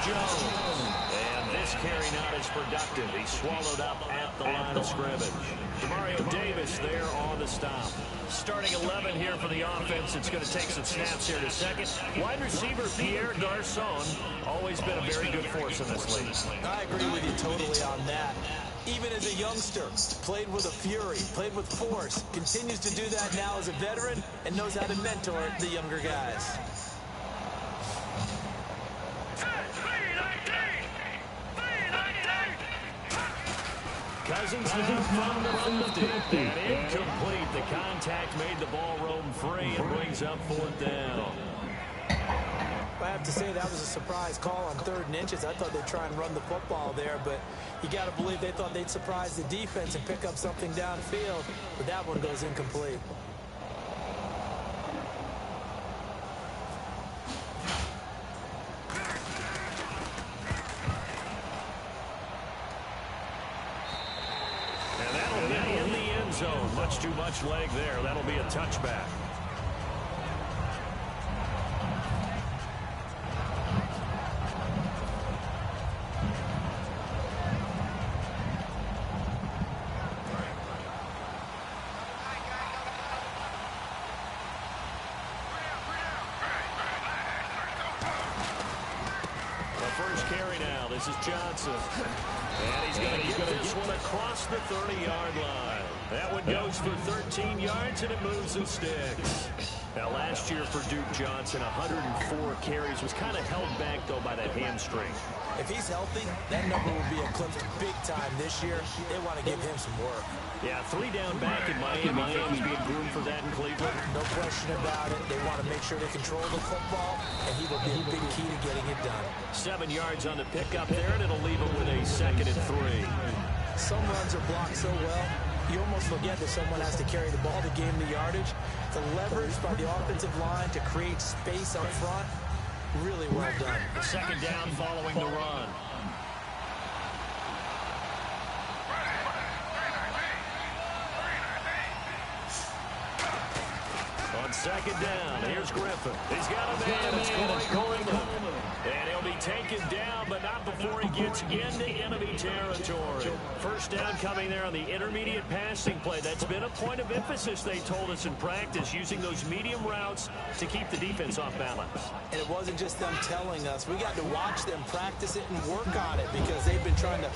Jones. And this carry not as productive. He swallowed up at the line of scrimmage. Demario Davis there on the stop. Starting 11 here for the offense. It's going to take some snaps here in a second. Wide receiver Pierre Garçon, always been a very good force in this league. I agree with you totally on that. Even as a youngster, played with a fury, played with force, continues to do that now as a veteran, and knows how to mentor the younger guys. Cousins from the 50, and incomplete. The contact made the ball roam free and brings up 4th down. I have to say that was a surprise call on 3rd and inches. I thought they'd try and run the football there, but you got to believe they thought they'd surprise the defense and pick up something downfield, but that one goes incomplete. And that'll be in the end zone. Much too much leg there. That'll be a touchback. This is Johnson. And he's going to get this one across the 30-yard line. That one goes for 13 yards, and it moves the sticks. Now, last year for Duke Johnson, 104 carries, was kind of held back, though, by that hamstring. If he's healthy, that number will be eclipsed big time this year. They want to give him some work. Yeah, 3 down back in Miami. He's being groomed for that in Cleveland. No question about it. They want to make sure they control the football, and he will be a big key to getting it done. 7 yards on the pickup there, and it'll leave him with a 2nd and 3. Some runs are blocked so well, you almost forget that someone has to carry the ball to gain the yardage. The leverage by the offensive line to create space up front, really well done. 2nd down following the run. On 2nd down, here's Griffin. He's got a man. It's Corey Coleman. And he'll be taken down, but not before he gets into enemy territory. 1st down coming there on the intermediate passing play. That's been a point of emphasis, they told us in practice, using those medium routes to keep the defense off balance. And it wasn't just them telling us. We got to watch them practice it and work on it because they've been trying to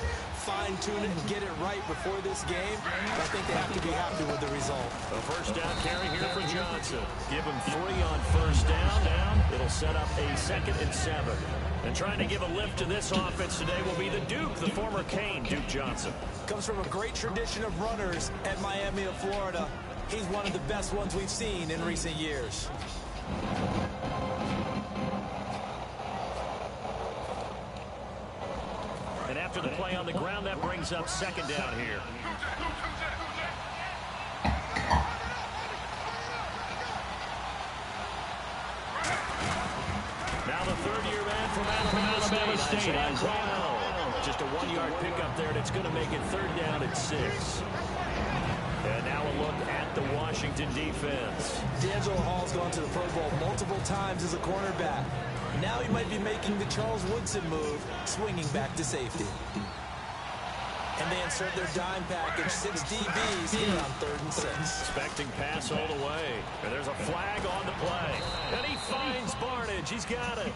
fine-tune it and get it right before this game. I think they have to be happy with the result. A 1st down carry here for Johnson. Give him 3 on 1st down. It'll set up a 2nd and 7. And trying to give a lift to this offense today will be the Duke, the former Cane, Duke Johnson. Comes from a great tradition of runners at Miami of Florida. He's one of the best ones we've seen in recent years. And after the play on the ground, that brings up 2nd down here. Now the 3rd-year man from Alabama State, just a 1-yard pickup there, and it's going to make it 3rd down at 6. And now a look at the Washington defense. D'Angelo Hall's gone to the Pro Bowl multiple times as a cornerback. Now he might be making the Charles Woodson move, swinging back to safety. And they insert their dime package, 6 DBs here on 3rd and 6. Expecting pass all the way. And there's a flag on the play. And he finds Barnage. He's got it.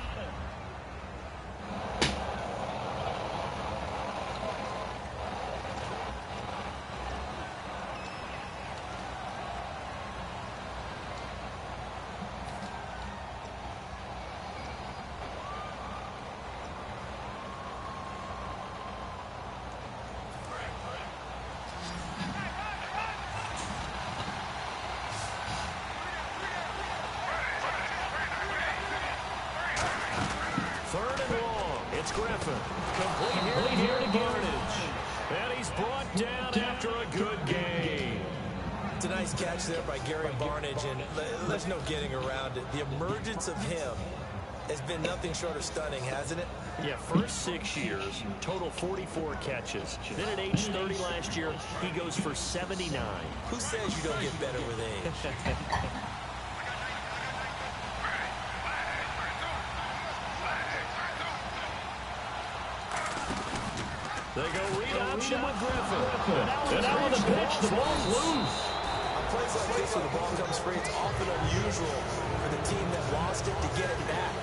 It's Griffin. Complete here to Barnage. And he's brought down after a good game. It's a nice catch there by Gary Barnage, and there's no getting around it. The emergence of him has been nothing short of stunning, hasn't it? Yeah, first 6 years, total 44 catches. Then at age 30 last year, he goes for 79. Who says you don't get better with age? They go read option with Griffin. And now on the pitch, the ball's loose. On plays like this, when the ball comes free, it's often unusual for the team that lost it to get it back.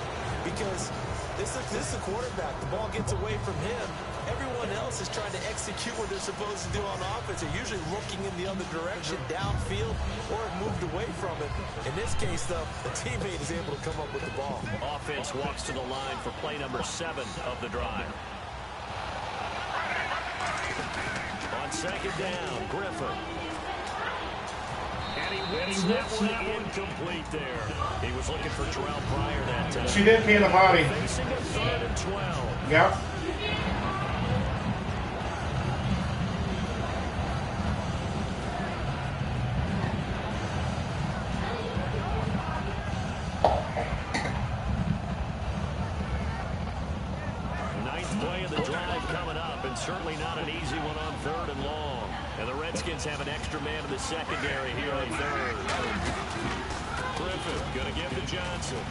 Because this is the quarterback. The ball gets away from him. Everyone else is trying to execute what they're supposed to do on offense. They're usually looking in the other direction, downfield, or have moved away from it. In this case, though, the teammate is able to come up with the ball. Offense walks to the line for play number 7 of the drive. On second down, Griffin. And he wins that one incomplete there. He was looking for Terrell Pryor that time. She did me in the body. Facing a 3rd and 12. Yep. Ninth play of the drive coming up, and certainly not an easy one on 3rd and long. And the Redskins have an extra man in the secondary here on 3rd. Griffin going to give to Johnson.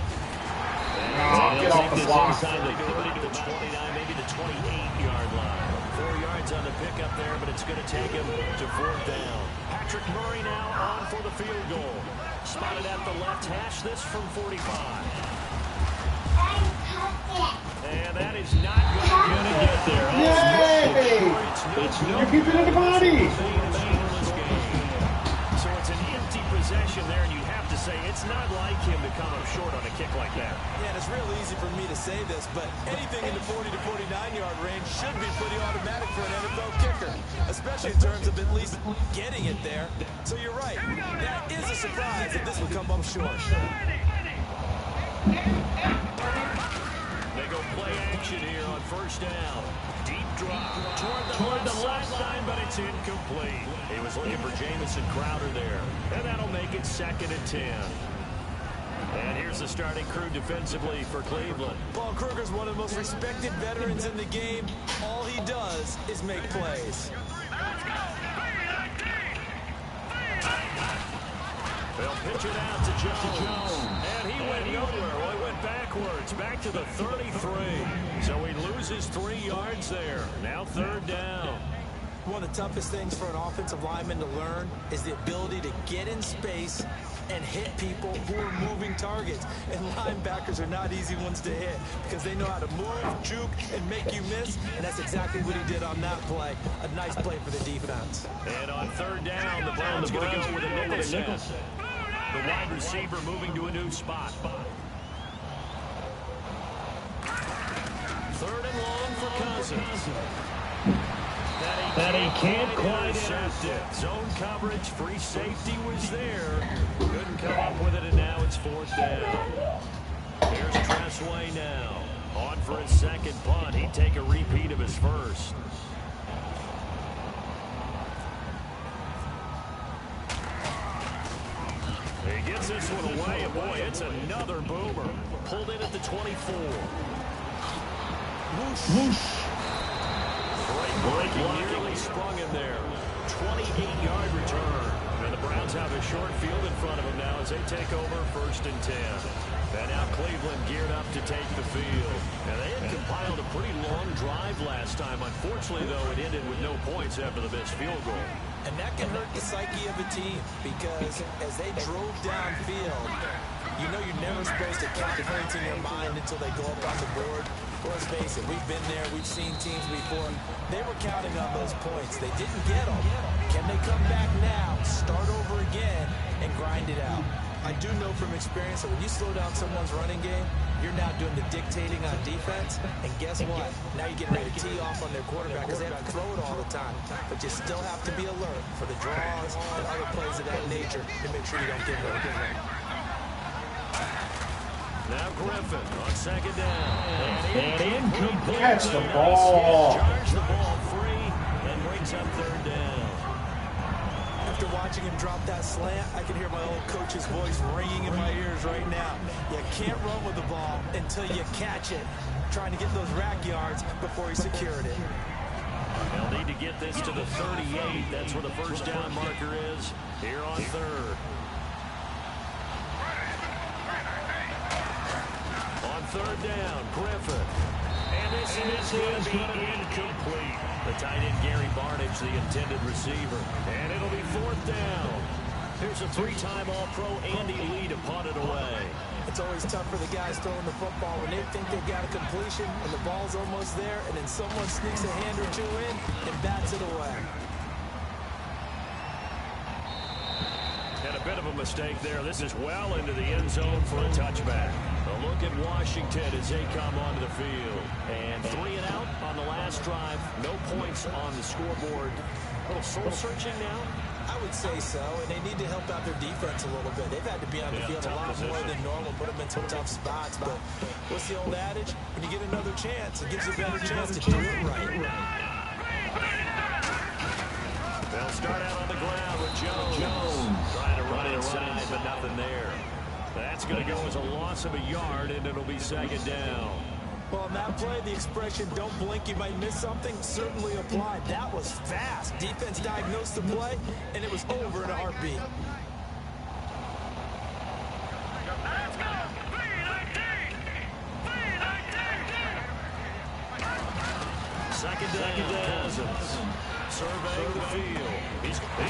Get off the block. Inside the 30 to the 29, maybe the 28-yard line. 4 yards on the pickup there, but it's going to take him to 4th down. Patrick Murray now on for the field goal. Spotted at the left hash, this from 45. And that is not going to get there. Yay! You're keeping it in the body. So it's an empty possession there, and you have to say it's not like him to come up short on a kick like that. Yeah, and it's real easy for me to say this, but anything in the 40 to 49-yard range should be pretty automatic for an NFL kicker, especially in terms of at least getting it there. So you're right. That is a surprise if this would come up short. They go play action here on 1st down. Deep drop toward the left line, but it's incomplete. He was looking for Jamison Crowder there. And that'll make it 2nd and 10. And here's the starting crew defensively for Cleveland. Paul Kruger's one of the most respected veterans in the game. All he does is make plays. They'll pitch it out to Jones. And he went nowhere. Well, he went backwards, back to the 33. So he loses 3 yards there. Now 3rd down. One of the toughest things for an offensive lineman to learn is the ability to get in space and hit people who are moving targets. And linebackers are not easy ones to hit because they know how to move, juke, and make you miss. And that's exactly what he did on that play. A nice play for the defense. And on 3rd down, the Browns going to go with a nickel set. The wide receiver moving to a new spot. 3rd and long for Cousins. That he can't quite intercept it. Zone coverage, free safety was there. Couldn't come up with it, and now it's 4th down. Here's Tressway now. On for his 2nd punt. He'd take a repeat of his 1st. He gets this one away, and boy, it's another boomer. Pulled in at the 24. Whoosh. Breaking nearly sprung him there. 28-yard return. And the Browns have a short field in front of them now as they take over 1st and 10. And now Cleveland geared up to take the field. And they had compiled a pretty long drive last time. Unfortunately, though, it ended with no points after the missed field goal. And that can hurt the psyche of a team because as they drove downfield, you know you're never supposed to count points in your mind until they go up on the board. Let's face it, we've been there, we've seen teams before. They were counting on those points. They didn't get them. Can they come back now, start over again, and grind it out? I do know from experience that when you slow down someone's running game, you're now doing the dictating on defense, and guess what? Now you're getting ready to tee off on their quarterback because they have to throw it all the time. But you still have to be alert for the draws and other plays of that nature to make sure you don't get hurt. Now Griffin on 2nd down. And incomplete. Catch the ball. Charge the ball free and brings up 3rd down. After watching him drop that slant, I can hear my old coach's voice ringing in my ears right now. You can't run with the ball until you catch it. Trying to get those rack yards before he secured it. They'll need to get this to the 38. That's where the 1st down marker is here on 3rd. On 3rd down, Griffin. And this is going to be incomplete. The tight end, Gary Barnidge, the intended receiver. And it'll be 4th down. Here's a 3-time All-Pro Andy Lee to punt it away. It's always tough for the guys throwing the football when they think they've got a completion and the ball's almost there, and then someone sneaks a hand or two in and bats it away. And a bit of a mistake there. This is well into the end zone for a touchback. A look at Washington as they come onto the field. And 3 and out on the last drive. No points on the scoreboard. A little soul-searching now? I would say so, and they need to help out their defense a little bit. They've had to be on the field a lot more than normal, put them in some tough spots. But what's the old adage? When you get another chance, it gives you a better chance to do it right. They'll start out on the ground with Jones. Trying to run inside, but nothing there. That's going to go as a loss of a yard, and it'll be 2nd down. Well, on that play, the expression, don't blink, you might miss something, certainly applied. That was fast. Defense diagnosed the play, and it was over in a heartbeat. Second down. Cousins surveying the field. He's got him.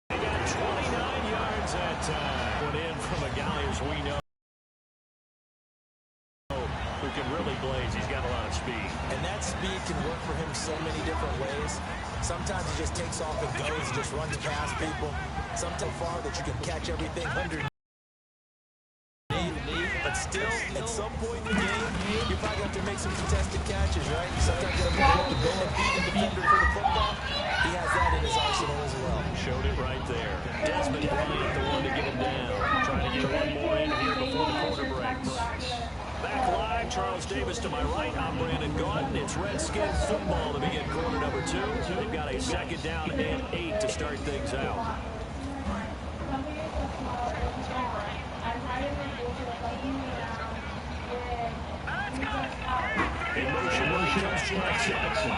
He got 29 yards that time. Went in from a guy, as we know, who can really blaze. He's got a lot of speed. And that speed can work for him so many different ways. Sometimes he just takes off and goes, just runs past people. Sometimes far that you can catch everything underneath. But still, at some point in the game, you probably have to make some contested catches, right? Sometimes you have to go and beat the defender for the football. He has that in his arsenal as well. Showed it right there. Desmond Bryant, the one to get him down. Trying to get one more in here before the quarter breaks. Back live, Charles Davis to my right. I'm Brandon Gaudin. It's Redskins football to begin quarter number 2. They've got a 2nd down and 8 to start things out. In motion comes Jackson.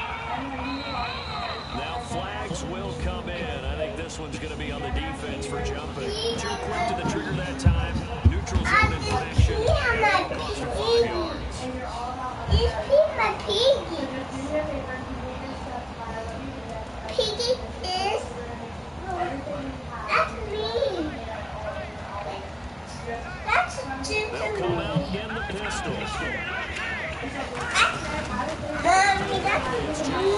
Now flags will come in. I think this one's going to be on the defense for jumping. Too quick to the trigger that time. Neutral zone infraction. Across for 5 yards. Piggy is... That's me. That's They'll come out in the pistol. Mommy, that's blue.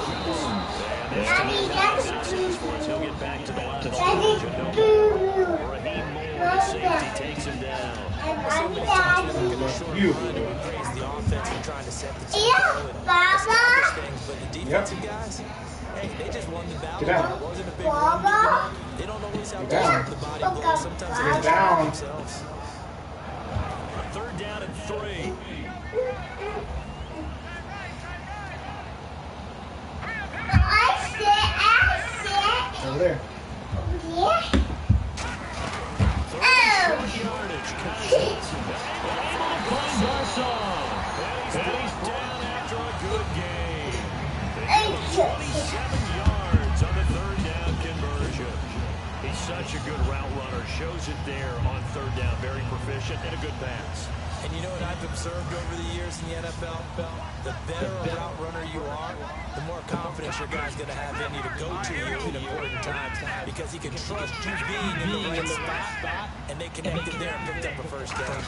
Daddy, that's blue. He'll get back to the line. Daddy, blue. Raheem Moore, the safety, takes him down. You. Praise the offense and trying to set the tempo and Baba. things, but the defensive guys, hey, they just won the battle. Down. It wasn't a big run. They don't always have to stop the body blow. Sometimes they just down. themselves. 3rd down and 3. Over there. Yeah. Yardage. Cousins. And he's down after a good game. 27 yards on the 3rd down conversion. He's such a good route runner. Shows it there on 3rd down. Very proficient and a good pass. And you know what I've observed over the years in the NFL? The better a route runner you are, the more confidence your guy's going to have in you to go to you in important times because he can trust you being in the right spot, and they connected there and picked up a 1st down.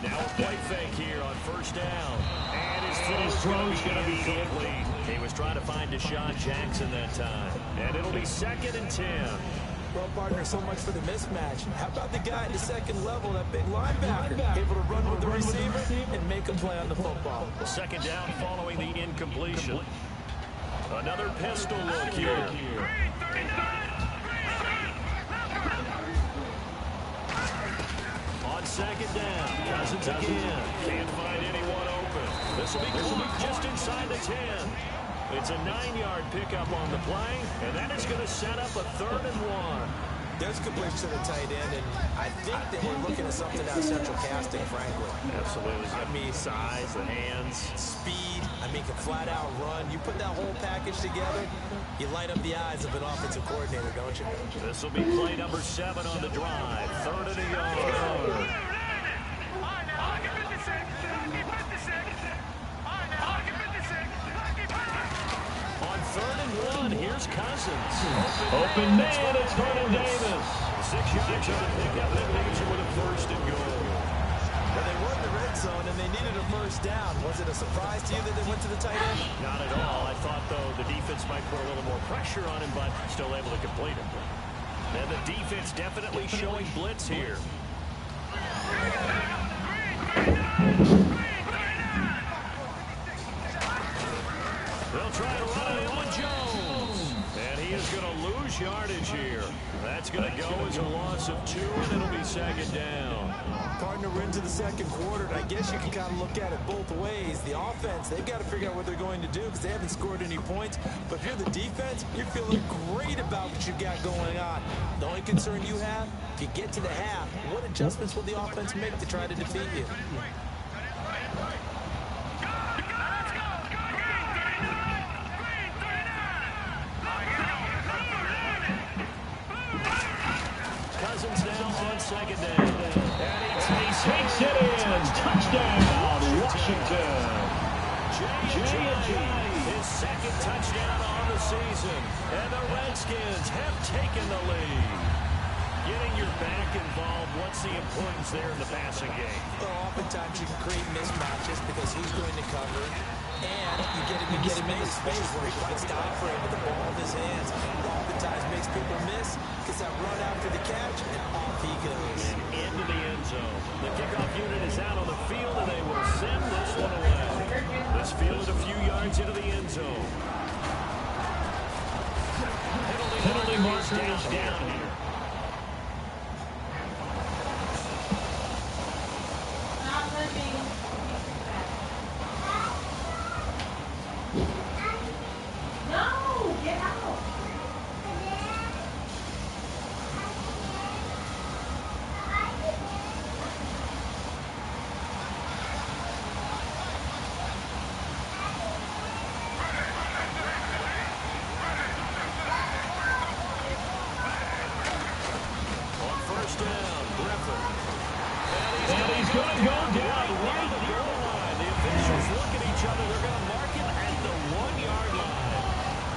Now a play fake here on 1st down. And his throw's going to be complete. He was trying to find Deshaun Jackson that time. And it'll be 2nd and 10. Well, partner, so much for the mismatch. How about the guy at the 2nd level, that big linebacker, able to run with the receiver and make a play on the football? 2nd down following the incompletion. Another pistol look here. On 2nd down, Cousins again. Can't find anyone open. This will be quick, just inside the 10. It's a 9-yard pickup on the play, and that is going to set up a 3rd and 1. There's completion to the tight end, and I think that we're looking at something out of central casting, frankly. Absolutely. I mean, size, the hands. Speed, I mean, can flat-out run. You put that whole package together, you light up the eyes of an offensive coordinator, don't you? This will be play number 7 on the drive. 3rd and a yard. here's Cousins. Open man, it's Vernon Davis. 6 yards on the pickup, and leaves it with a first and goal. Well, they were in the red zone, and they needed a first down. Was it a surprise to you that they went to the tight end? Not at all. I thought, though, the defense might put a little more pressure on him, but still able to complete it. And the defense definitely showing blitz here. They'll try to run it in with Jones. And he is going to lose yardage here. That's going to go as a loss of 2, and it'll be second down. Partner, we're into the second quarter, and I guess you can kind of look at it both ways. The offense, they've got to figure out what they're going to do because they haven't scored any points. But if you're the defense, you're feeling great about what you got going on. The only concern you have, if you get to the half, what adjustments will the offense make to try to defeat you? Cousins now on second down. He takes it in. Touchdown, Washington. J.J. His second touchdown on the season. And the Redskins have taken the lead. Getting your back involved, what's the importance there in the passing game? Well, oftentimes you can create mismatches because who's going to cover, and you get him into space where he fights down frame with the ball in his hands. It oftentimes makes people miss because that run after the catch, and off he goes. And into the end zone. The kickoff unit is out on the field, and they will send this one away. This field a few yards into the end zone. Penalty marker is down here. No, get out. On first down, Griffin. And he's going to go down right the goal line. The officials look at each other. They're going to mark him at the 1-yard line.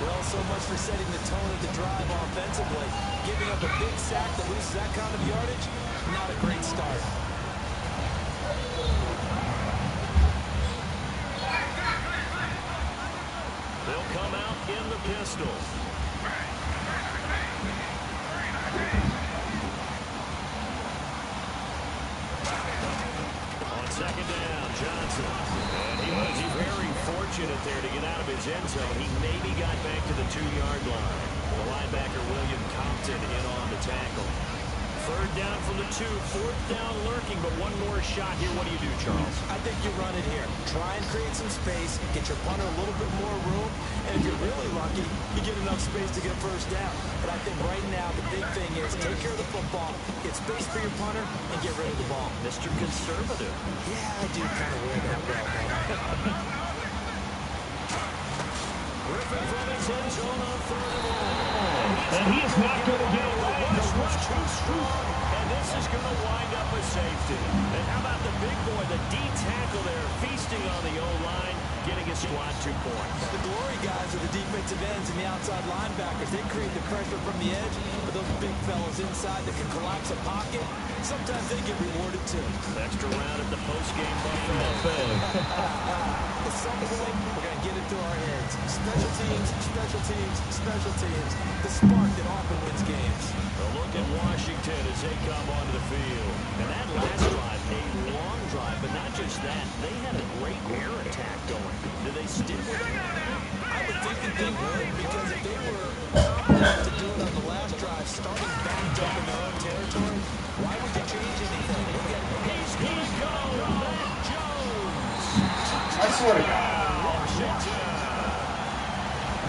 Well, so much for setting the tone of the drive offensively. Giving up a big sack that loses that kind of yardage, not a great start. They'll come out in the pistol. On second down, Johnson. And he was very fortunate there to get out of his end zone. He maybe got back to the 2-yard line. The linebacker, William Compton, in on the tackle. Third down from the 2, fourth down lurking, but one more shot here. What do you do, Charles? I think you run it here. Try and create some space, get your punter a little bit more room, and if you're really lucky, you get enough space to get a first down. But I think right now the big thing is take care of the football, get space for your punter, and get rid of the ball. Mr. Conservative. Yeah, I do kind of wear that well, man. Griffin from his end zone on 3rd and long. And he is not going to get away. The rush was too strong, and this is going to wind up a safety. And how about the big boy, the D tackle there, feasting on the O-line, getting his squad 2 points. The glory guys are the defensive ends and the outside linebackers. They create the pressure from the edge, but those big fellas inside that can collapse a pocket, sometimes they get rewarded too. Extra round at the post-game buffet. At some point, we're going to get it through our heads. Special teams, special teams, special teams. The spark that often wins games. A look at Washington as they come onto the field. And that last drive, a long drive, but not just that. They had a great air attack going. Do they stick with it? I would think that they would, because if they were to do it on the last drive, starting backed up in their own territory, why would you change anything? Look at He's going to go. Matt Jones. I swear to God. Washington.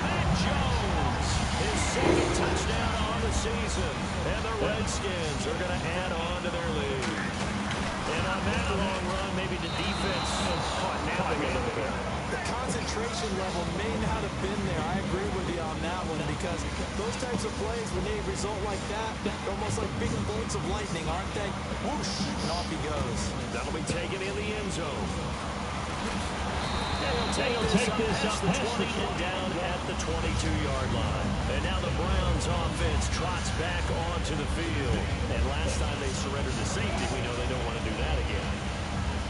Matt Jones. His second touchdown on the season. And the Redskins are going to add on to their lead. And on that long run, maybe the defense caught napping a little bit. the concentration level may not have been there. I agree with you on that one, because those types of plays, when they result like that, they're almost like big bolts of lightning, aren't they? Whoosh, and off he goes. That'll be taken in the end zone. They'll They'll take this up the 20 and down at the 22-yard line. And now the Browns offense trots back onto the field. And last time they surrendered the safety, we know they don't want to do that again.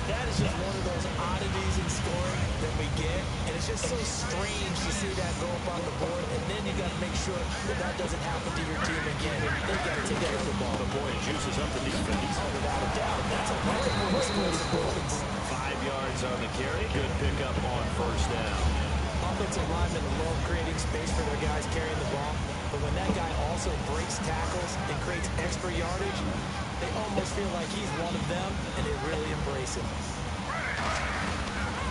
That is just one of those oddities in scoring that we get, and it's just so strange to see that go up on the board, and then you got to make sure that that doesn't happen to your team again. They got to take care of the ball. The boy juices up the defense. Oh, without a doubt, that's a great way to score some points. 5 yards on the carry. Good pickup on first down. Offensive linemen love creating space for their guys carrying the ball, but when that guy also breaks tackles and creates extra yardage, they almost feel like he's one of them, and they really embrace him.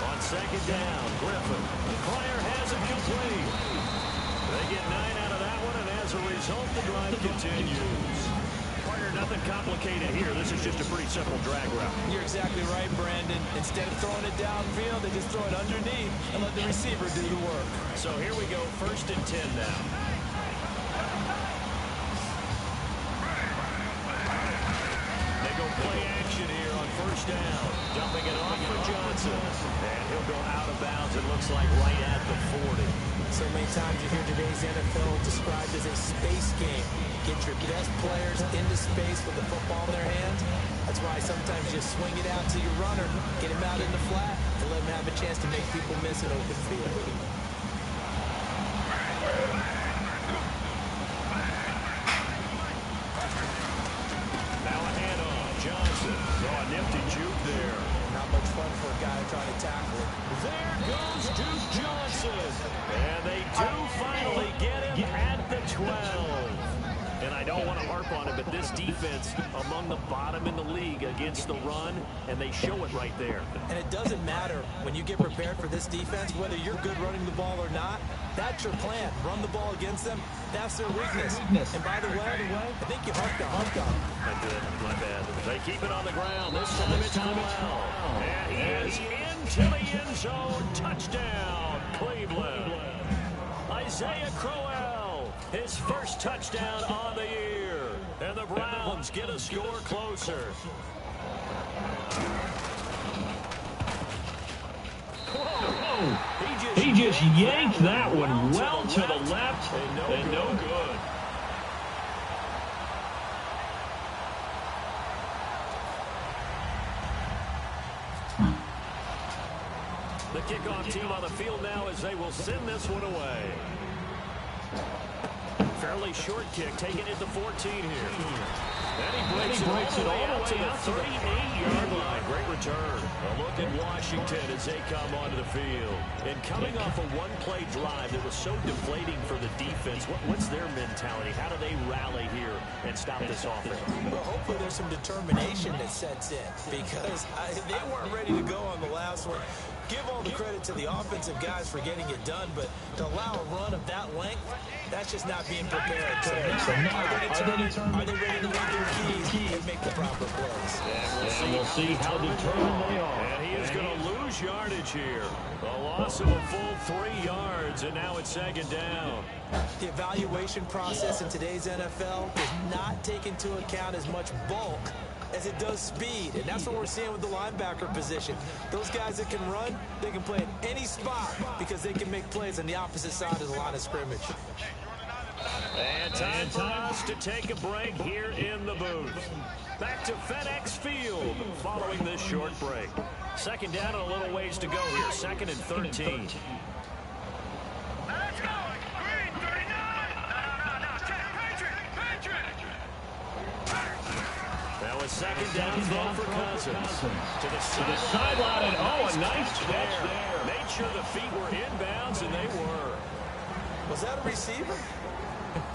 On second down, Griffin. Fire has it complete. They get 9 out of that one, and as a result, the drive continues. Partner, nothing complicated here. This is just a pretty simple drag route. You're exactly right, Brandon. Instead of throwing it downfield, they just throw it underneath and let the receiver do the work. So here we go, 1st and 10 now. Play action here on first down. Dumping it off for Johnson. And he'll go out of bounds, it looks like, right at the 40. So many times you hear today's NFL described as a space game. Get your best players into space with the football in their hands. That's why sometimes you swing it out to your runner, get him out in the flat, and let him have a chance to make people miss an open field. Nifty juke there. Not much fun for a guy trying to tackle it. There goes Duke Johnson. And they do finally get him at the 12. And I don't want to harp on it, but this defense among the bottom in the league against the run, and they show it right there. And it doesn't matter when you get prepared for this defense, whether you're good running the ball or not, that's your plan. Run the ball against them. That's their weakness. And by the way, I think you harped on. I did. My bad. They keep it on the ground. This time it's Crowell. And he is into the end zone. Touchdown, Cleveland. Isaiah Crowell, his first touchdown on the year. And the Browns get a score closer. Whoa. He just yanked that one well to the left and no good. The kickoff team on the field now as they will send this one away. Fairly short kick, taking it to 14 here. And he breaks it all the way out to the 38-yard line. Great return. A look at Washington as they come onto the field. And coming off a one-play drive that was so deflating for the defense, what's their mentality? How do they rally here and stop this offense? Well, hopefully there's some determination that sets in, because they weren't ready to go on the last one. Give all the credit to the offensive guys for getting it done, but to allow a run of that length, that's just not being prepared. So are they ready to make their keys and make the proper plays? And we'll see how determined they are. And he is going to lose yardage here. A loss of a full 3 yards, and now it's second down. The evaluation process in today's NFL does not take into account as much bulk as it does speed, and that's what we're seeing with the linebacker position. Those guys that can run, they can play at any spot because they can make plays on the opposite side of the line of scrimmage. And time for us to take a break here in the booth. Back to FedEx Field following this short break. Second down and a little ways to go here. 2nd and 13. Now a second down throw for Cousins. To the sideline, and a nice catch there. Made sure the feet were inbounds, and they were. Was that a receiver?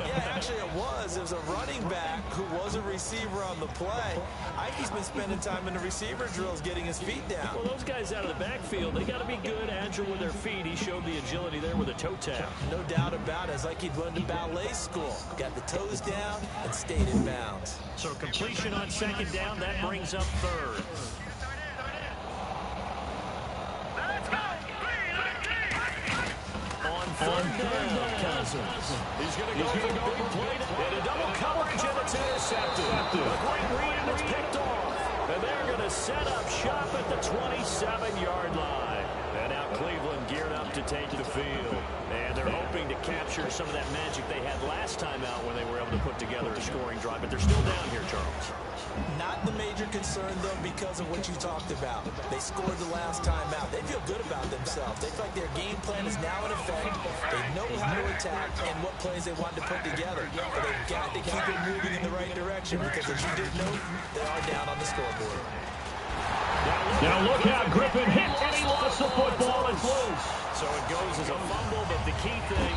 Yeah, actually it was. It was a running back who was a receiver on the play. Ike's been spending time in the receiver drills getting his feet down. Well, those guys out of the backfield, they got to be good, agile with their feet. He showed the agility there with a toe tap. No doubt about it. It's like he'd run to ballet school. Got the toes down and stayed in bounds. So completion on second down, that brings up third. On third down, Cousins. He's going to go for a big play. And a double coverage, and it's intercepted. A great read, and it's picked off. And they're going to set up shop at the 27-yard line. And now Cleveland take the field. And they're hoping to capture some of that magic they had last time out when they were able to put together a scoring drive. But they're still down here, Charles. Not the major concern, though, because of what you talked about. They scored the last time out. They feel good about themselves. They feel like their game plan is now in effect. They know how to attack and what plays they want to put together. But they've got to keep it moving in the right direction because, as you did note, they are down on the scoreboard. Now look out, Griffin hit and he lost the football. It's loose. So it goes as a fumble, but the key thing,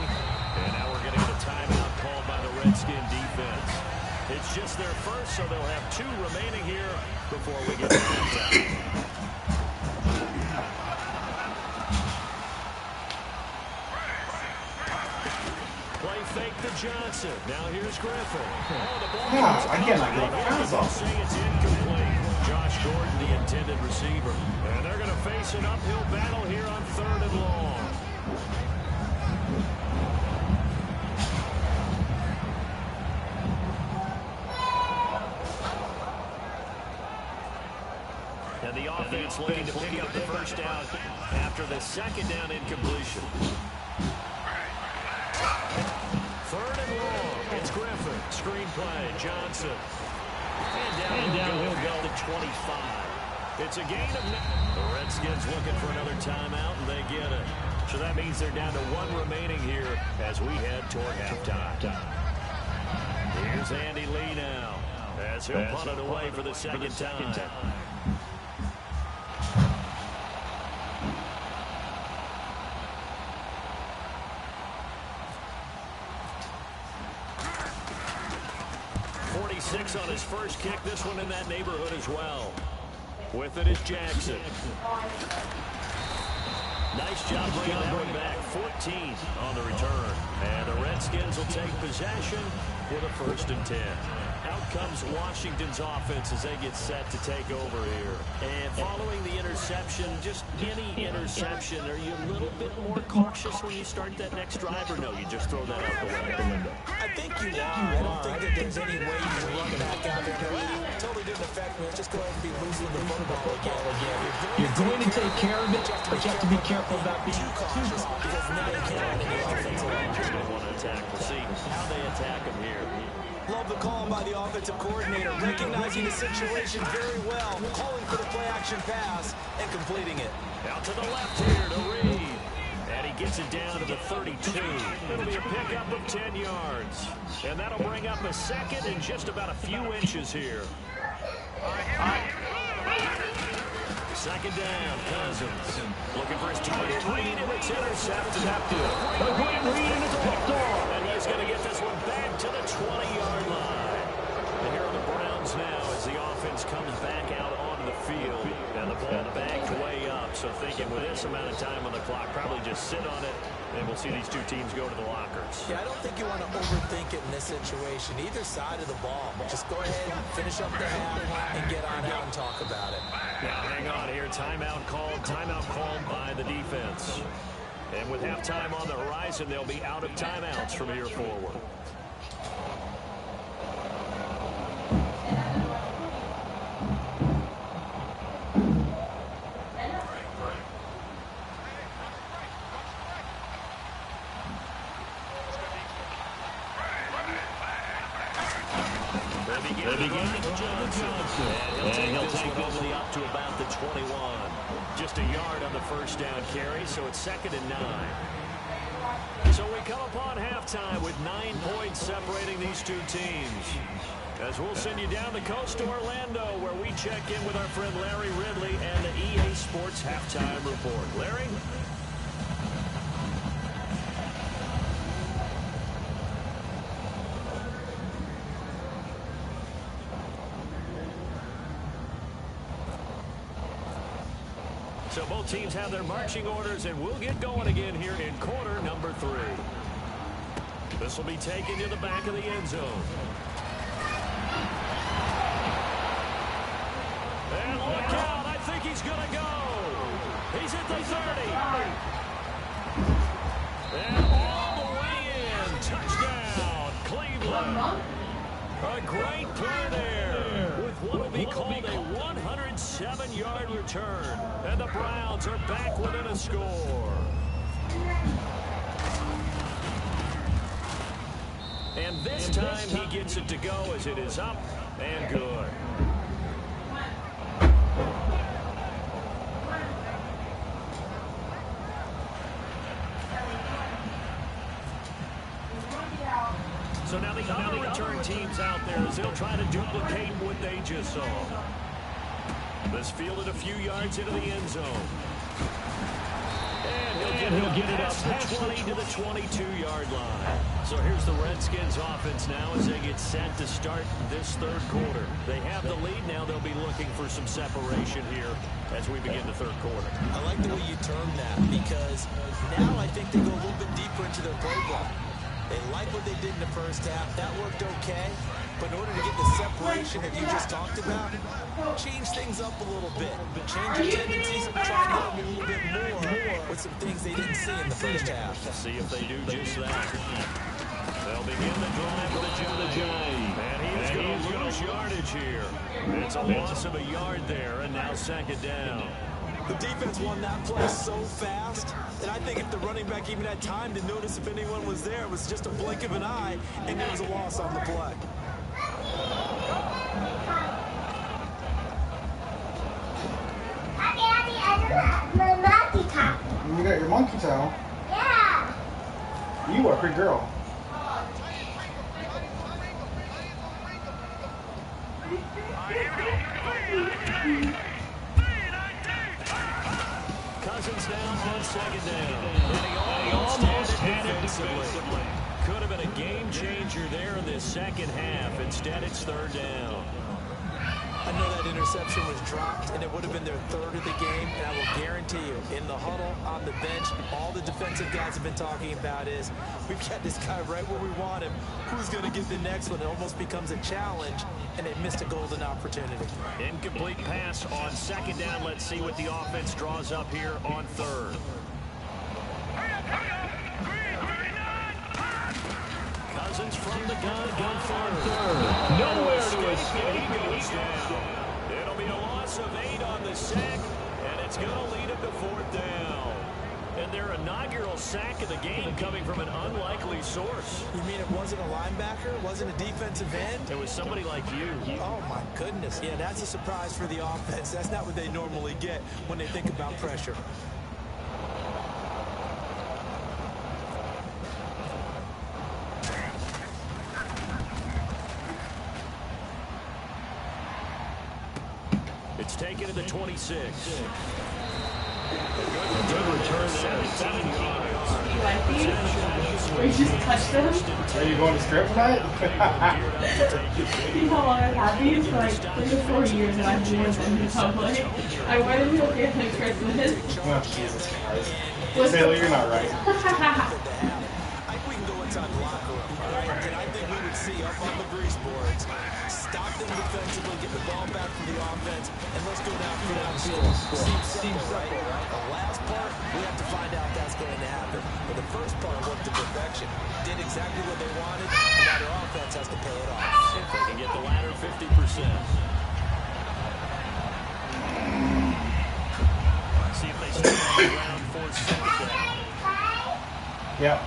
and now we're going to get a timeout called by the Redskin defense. It's just their first, so they'll have 2 remaining here before we get to halftime. Play fake to Johnson. Now here's Griffin. Oh, the ball. I cannot get a pass off. Say it's incomplete. Josh Gordon, the intended receiver. And they're going to face an uphill battle here on 3rd and long. And the offense looking to pick up the first down after the 2nd down incompletion. 3rd and long. It's Griffin. Screen play. Johnson. And down he'll go to 25. It's a gain of... The Redskins looking for another timeout, and they get it. So that means they're down to 1 remaining here as we head toward halftime. Here's Andy Lee now, as he'll punt it away for the 2nd time. On his first kick, this one in that neighborhood as well. With it is Jackson. Nice job bringing that one back. 14 on the return. And the Redskins will take possession with a 1st and 10. Out comes Washington's offense as they get set to take over here. And following the interception, just any interception, are you a little bit more cautious when you start that next drive, or no, you just throw that out the window? I think you are. I don't think that there's any way you can run back out there. It totally didn't affect me. Let's just go ahead and be losing the football again. You're going to take care of it, but you have to be careful about being too cautious because now you can't run any offensive line. They want to attack. We'll see how they attack them here. Love the call by the offensive coordinator, recognizing the situation very well, calling for the play-action pass and completing it. Out to the left here to Reed. And he gets it down to the 32. It'll be a pickup of 10 yards. And that'll bring up a 2nd and just about a few inches here. 2nd down, Cousins. Looking for his target. Reed, and it's intercepted. A great read, and it's picked off. And he's going to get this one back to the 20-yard line. And here are the Browns now as the offense comes back out onto the field. And the ball backed way up. So thinking with this amount of time on the clock, probably just sit on it, and we'll see these 2 teams go to the lockers. Yeah, I don't think you want to overthink it in this situation. Either side of the ball. Just go ahead and finish up the half and get on out and talk about it. Now, hang on here. Timeout called by the defense. And with halftime on the horizon, they'll be out of timeouts from here forward. They begin with Johnson. And he'll take this one up to about the 21. Just a yard on the first down carry, so it's 2nd and 9. So we come upon halftime with 9 points separating these 2 teams. As we'll send you down the coast to Orlando, where we check in with our friend Larry Ridley and the EA Sports Halftime Report. Larry? So both teams have their marching orders, and we'll get going again here in quarter number 3. This will be taken to the back of the end zone. And look out, I think he's going to go. He's at the 30. And all the way in. Touchdown, Cleveland. A great play there with what will be called a 107-yard return. And the Browns are back within a score. And this time he gets it to go as it is up and good. So now the other return teams out there as they'll try to duplicate what they just saw. This fielded a few yards into the end zone. And he'll get it up past the 20 to the 22-yard line. So here's the Redskins offense now as they get set to start this third quarter. They have the lead now. They'll be looking for some separation here as we begin the third quarter. I like the way you term that because now I think they go a little bit deeper into their playbook. They like what they did in the first half. That worked okay. But in order to get the separation that you just talked about, change things up a little bit. Change your tendencies and try to get them a little bit more with some things they didn't see in the first half. See if they do just that. They'll begin the drive with a Giant. And he's going to lose yardage here. It's a loss of a yard there, and now second down. The defense won that play so fast that I think if the running back even had time to notice if anyone was there, it was just a blink of an eye, and there was a loss on the play. Daddy, I don't have my monkey tail. You got your monkey tail? Yeah. You are a pretty girl. Cousins down on second down. And he almost had it defensively. Could have been a game changer there in this second half. Instead, it's third down. I know that interception was dropped, and it would have been their third of the game, and I will guarantee you, in the huddle, on the bench, all the defensive guys have been talking about is, we've got this guy right where we want him. Who's going to get the next one? It almost becomes a challenge, and they missed a golden opportunity. Incomplete pass on second down. Let's see what the offense draws up here on third. Cousins from the gun for third. Nowhere to escape. He goes down. It'll be a loss of 8 on the sack, and it's going to lead him to fourth down. And their inaugural sack of the game coming from an unlikely source. You mean it wasn't a linebacker? It wasn't a defensive end? It was somebody like you. Oh, my goodness. Yeah, that's a surprise for the offense. That's not what they normally get when they think about pressure. It's taken to the 26. Good return there. 17 yards. Do you like these? Or you just touch them? Are you going to strip tonight? You know how long I've had these? For like 3 to 4 years, and I've worn them in public. I wore them to family Christmas. Oh, Jesus Christ. Taylor, you're not right. I think we can go inside the locker room, all right? And I think we would see up on the grease boards, stop them defensively, get the ball back to the offense, and let's go downfield and score. Seems simple, right? The last part, we have to find out that's going to happen. But the first part worked to perfection. Did exactly what they wanted, and now their offense has to pay it off. If they can get the latter 50%. See if they stay on the ground for second down. Yep.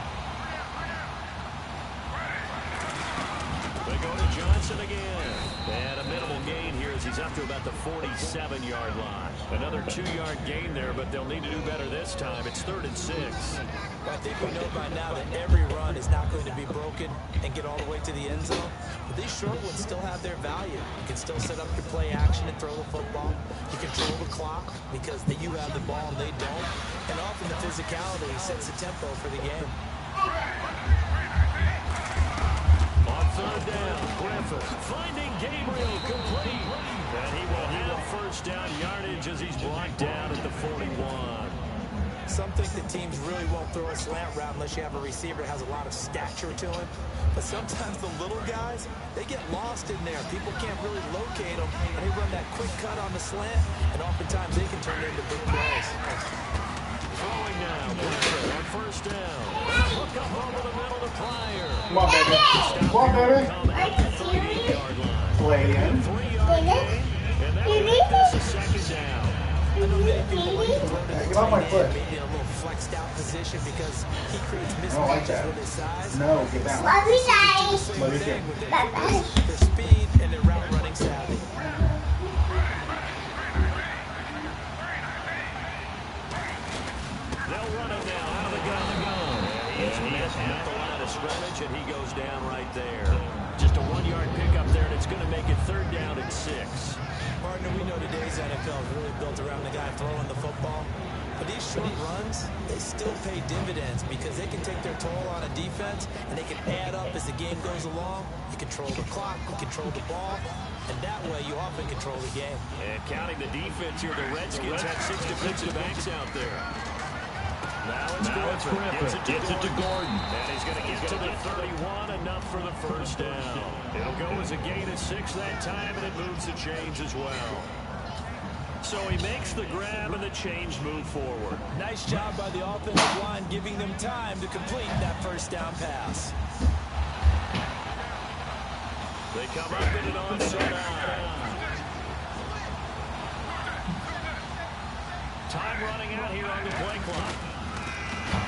They go to Johnson again. And a minimal gain here as he's up to about the 47-yard line. Another 2-yard gain there, but they'll need to do better this time. It's 3rd and 6. Well, I think we know by now that every run is not going to be broken and get all the way to the end zone. But these short ones still have their value. You can still set up your play action and throw the football. You control the clock because you have the ball and they don't. And often the physicality sets the tempo for the game. On third down, Griffith finding Gabriel complete. And he will have first down yardage as he's brought down at the 41. Some think that teams really won't throw a slant route unless you have a receiver that has a lot of stature to him. But sometimes the little guys, they get lost in there. People can't really locate them, and they run that quick cut on the slant, and oftentimes they can turn into big plays. Throwing now, Griffith on first down. Hook up over the middle to Pryor. Come on, baby. Come on, baby. Come at the 38-yard line. Play in. 3-yard gain, and that will make this a second down. I know many people like to run Get off my foot. maybe a little flex stout position because he creates mismatches with his size. No, get down. Love you guys. Love you too. Their speed and their route running savvy. They'll run it now out of the gun. He's missed at the line of scrimmage, and he goes down right there. Just a 1-yard pickup there, and it's going to make it 3rd down and 6. Partner, we know today's NFL is really built around the guy throwing the football. But these short runs, they still pay dividends because they can take their toll on a defense, and they can add up as the game goes along. You control the clock, you control the ball, and that way you often control the game. And counting the defense here, the Redskins have 6 defensive backs out there. Now it's Griffin. Gets it to Gordon. And he's going to get to the 31, enough for the 1st down. It'll go as a gain of 6 that time, and it moves the chains as well. So he makes the grab and the change move forward. Nice job by the offensive line giving them time to complete that 1st down pass. They come up in an onside line. Time running out here on the play clock.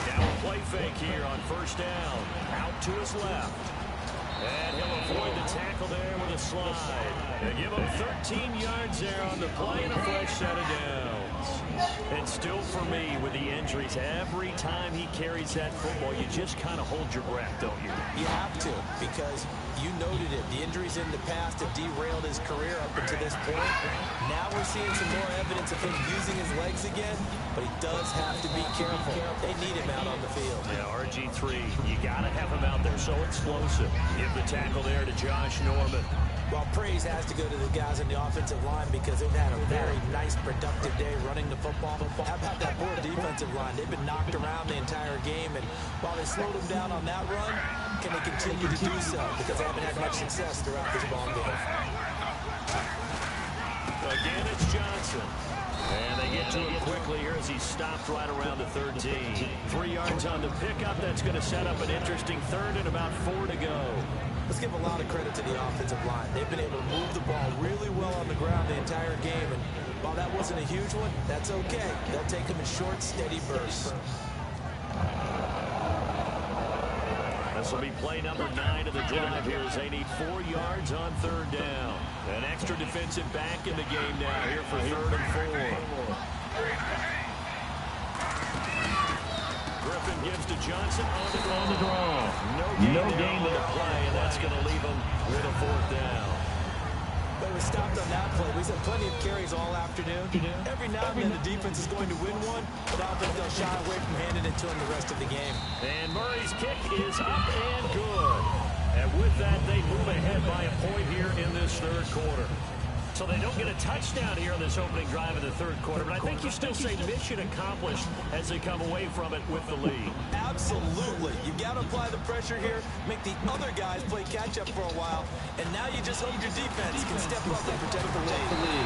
Now a play fake here on 1st down. Out to his left. And he'll avoid the tackle there with a slide. They give him 13 yards there on the play and a fresh set of downs. And still for me, with the injuries, every time he carries that football, you just kind of hold your breath, don't you? You have to, because you noted it. The injuries in the past have derailed his career up until this point. Now we're seeing some more evidence of him using his legs again, but he does have to be careful. They need him out on the field. Yeah, RG3, you got to have him out there, so explosive. Give the tackle there to Josh Norman. Well, praise has to go to the guys on the offensive line because they've had a very nice, productive day running the football. How about that poor defensive line? They've been knocked around the entire game, and while they slowed them down on that run, can they continue to do so? Because they haven't had much success throughout this ball game. Again, it's Johnson. And they get to him quickly here as he's stopped right around the 13. 3 yards on the pickup. That's going to set up an interesting 3rd and about 4 to go. Let's give a lot of credit to the offensive line. They've been able to move the ball really well on the ground the entire game. And while that wasn't a huge one, that's okay. They'll take them in short, steady bursts. This will be play number 9 of the drive here as they need 4 yards on 3rd down. An extra defensive back in the game now here for 3rd and 4. Griffin gives to Johnson on the draw. No gain on the play, and that's going to leave him with a 4th down. But it was stopped on that play. We've had plenty of carries all afternoon. Every now and then the defense is going to win one, but I don't think they'll shy away from handing it to him the rest of the game. And Murray's kick is up and good. And with that, they move ahead by a point here in this 3rd quarter. So they don't get a touchdown here in this opening drive of the 3rd quarter, but I think you still say mission accomplished as they come away from it with the lead. Absolutely. You got to apply the pressure here, make the other guys play catch-up for a while, and now you just hope your defense can step up and protect the lead.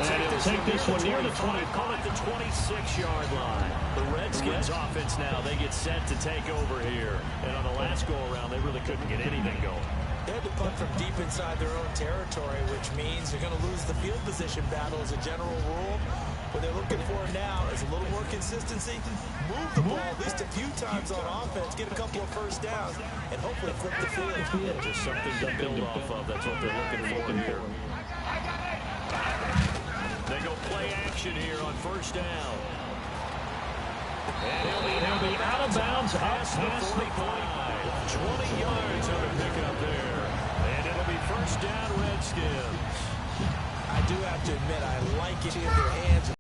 And it'll take this one near the 20, call it the 26-yard line. The Redskins offense now, they get set to take over here. And on the last go-around, they really couldn't get anything going. They had to punt from deep inside their own territory, which means they're going to lose the field position battle as a general rule. What they're looking for now is a little more consistency, move the ball at least a few times on offense, get a couple of 1st downs, and hopefully flip the field. Just something to build off of. That's what they're looking for here. They go play action here on 1st down. And he'll be out of bounds past the 45. 20 yards on a pickup there. And it'll be 1st down Redskins. I do have to admit, I like it in their hands.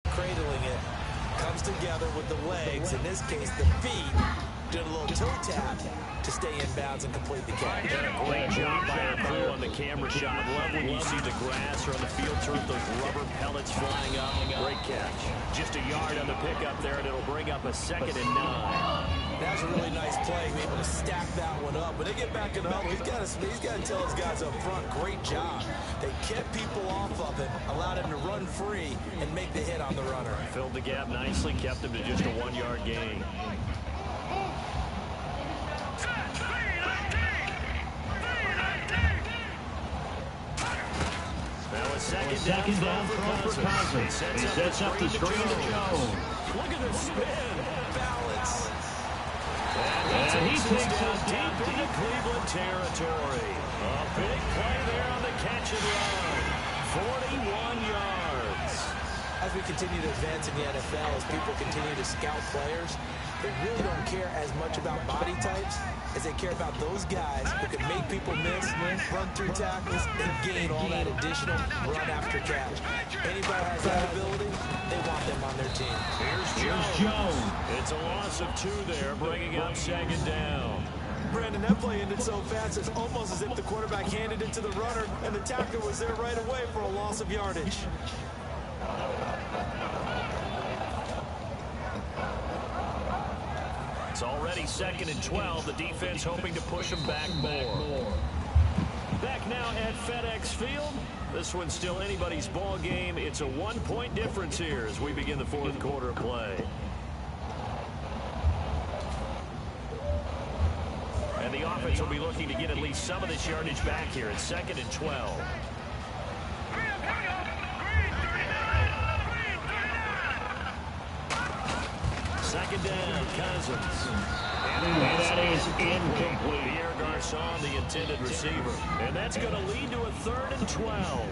Cradling it. Comes together with the legs, in this case the feet. Doing a little toe tap to stay in bounds and complete the catch. And a great job by our crew on the camera shot. Love when you see the grass or on the field turf, those rubber pellets flying up. Great catch. Just a yard on the pickup there, and it'll bring up a 2nd and 9. That's a really nice play, being able to stack that one up. When they get back in the huddle, he's got to tell his guys up front, great job. They kept people off of him, allowed him to run free, and make the hit on the runner. Filled the gap nicely, kept him to just a 1-yard gain. Now a Second down for Cousins. He sets up the screen to Jones. Look at the spin. Balance. And he takes us deep into Cleveland territory. A big play there on the catch and run. 41 yards. As we continue to advance in the NFL, as people continue to scout players, they really don't care as much about body types as they care about those guys who can make people miss, run through tackles, and gain all that additional run after catch. Anybody has that ability, they want them on their team. Here's Jones. It's a loss of 2 there, bringing up second down. Brandon, that play ended so fast, it's almost as if the quarterback handed it to the runner, and the tackler was there right away for a loss of yardage. It's already 2nd and 12. The defense hoping to push them back more. Back now at FedEx Field. This one's still anybody's ball game. It's a 1-point difference here as we begin the 4th quarter of play. And the offense will be looking to get at least some of this yardage back here. It's 2nd and 12. Second down, Cousins. And that is incomplete. Pierre Garçon, the intended receiver. And that's going to lead to a 3rd and 12.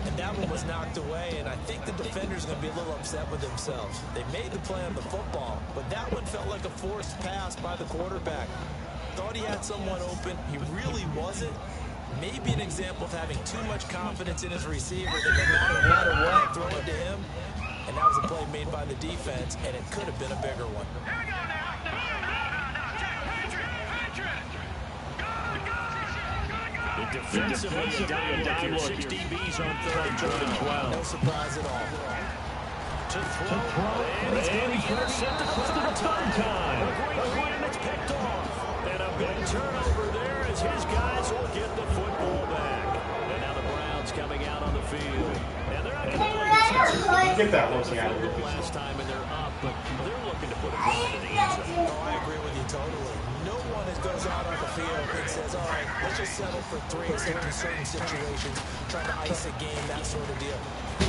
And that one was knocked away, and I think the defender's going to be a little upset with themselves. They made the play on the football, but that one felt like a forced pass by the quarterback. Thought he had someone open. He really wasn't. Maybe an example of having too much confidence in his receiver that no matter what, throw it to him. And that was a play made by the defense, and it could have been a bigger one. Defensively, a dive look. 6 DBs on 3rd and 12. No surprise at all. To throw. And he's going to intercept it for the 3rd time. A great play, and it's picked off. And a big turnover there as his guys will get the football back. And now the Browns coming out on the field. And they're not going to Get that looking out of here. last time, and they're up, but they're looking to put a ball in the end zone. Oh, I agree with you totally. No one goes out on the field and says, all right, let's just settle for 3 except in certain situations, trying to ice a game, that sort of deal.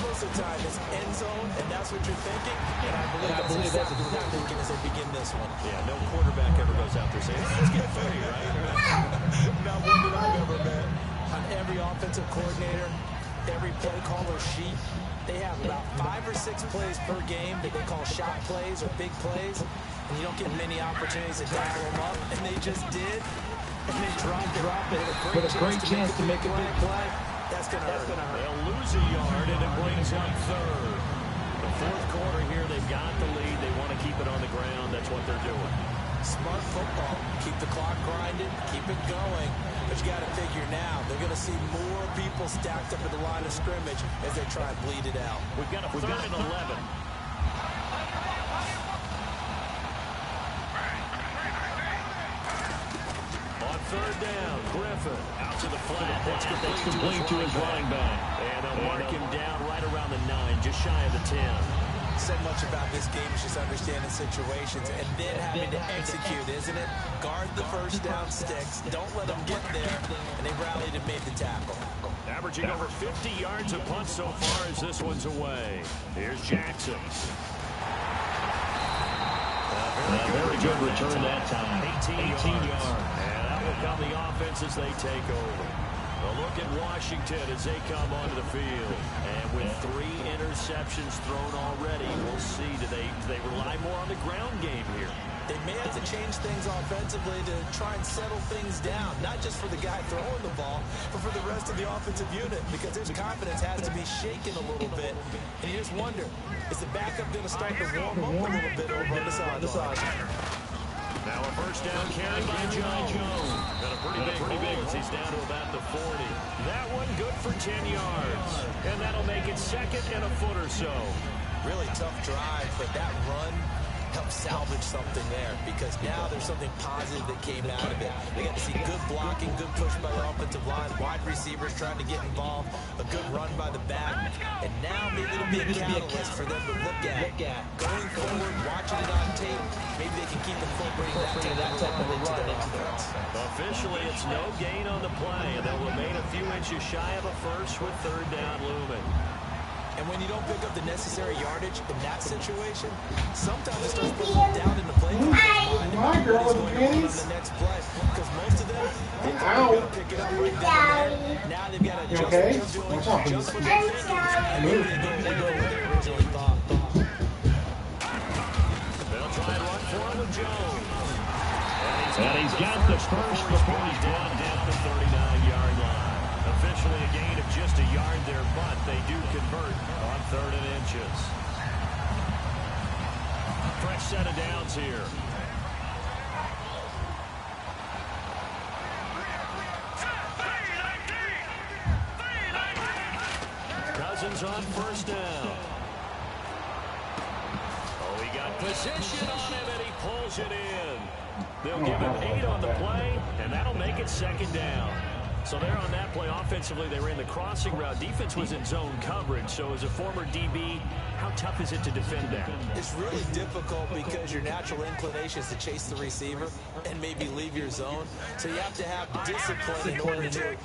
Most of the time, it's end zone, and that's what you're thinking, and I believe that's exactly what they're thinking as they begin this one. Yeah, no quarterback ever goes out there saying, hey, let's get 3, right? Not one that I've ever met. On every offensive coordinator, every play caller sheet, they have about 5 or 6 plays per game that they call shot plays or big plays, and you don't get many opportunities to dial them up, and they just did, and they drop it with a great chance to make a big play. That's going to hurt. They'll lose a yard, and it brings up 3rd. The 4th quarter here, they've got the lead. They want to keep it on the ground. That's what they're doing. Smart football. Keep the clock grinding, keep it going. But you got to figure now, they're going to see more people stacked up at the line of scrimmage as they try and bleed it out. We've got a 3rd and 11. On 3rd down, Griffin out to the flat. That's complete to his running back. And they'll mark him down right around the 9, just shy of the 10. Said much about this game is just understanding situations and then having to execute, isn't it? Guard the first down sticks, don't let them get there, and they rallied and made the tackle. Averaging over 50 yards a punt so far as this one's away. Here's Jackson. Very good return that time. 18 yards. And that will come the offense as they take over. A look at Washington as they come onto the field. And with 3 interceptions thrown already, we'll see. Do they rely more on the ground game here? They may have to change things offensively to try and settle things down, not just for the guy throwing the ball, but for the rest of the offensive unit, because his confidence has to be shaken a little bit. And you just wonder, is the backup going to start to warm up a little bit over on the sideline? Now a first down carry by Jones. Got a pretty big as he's down to about the 40. That one good for 10 yards. And that'll make it 2nd and a foot or so. Really tough drive, but that run helped salvage something there, because now there's something positive that came out of it. They got to see good blocking, good push by the offensive line, wide receivers trying to get involved, a good run by the back, and now maybe could be a catalyst for them to look at. Going forward, watching it on tape, maybe they can keep incorporating that type of run into their offense. Officially, it's no gain on the play, and they'll remain a few inches shy of a first with third down looming. And when you don't pick up the necessary yardage in that situation, sometimes it starts putting them down in the play. My girl with the panties. The next play, because most of them, they think they're going to pick it up right down there. Now they've got to adjust what they're doing, adjust what they're thinking, and maybe they go what they originally thought. They'll try and run for him with Jones. And he's got the first before he's down the 39-yard line. Officially a gain of just a yard there, but they do convert on 3rd and inches. Fresh set of downs here. Cousins on first down. Oh, he got position on him, and he pulls it in. They'll give him 8 on the play, and that'll make it 2nd down. So there on that play, offensively, they ran the crossing route. Defense was in zone coverage. So as a former DB, how tough is it to defend that? It's really difficult because your natural inclination is to chase the receiver and maybe leave your zone. So you have to have discipline in order to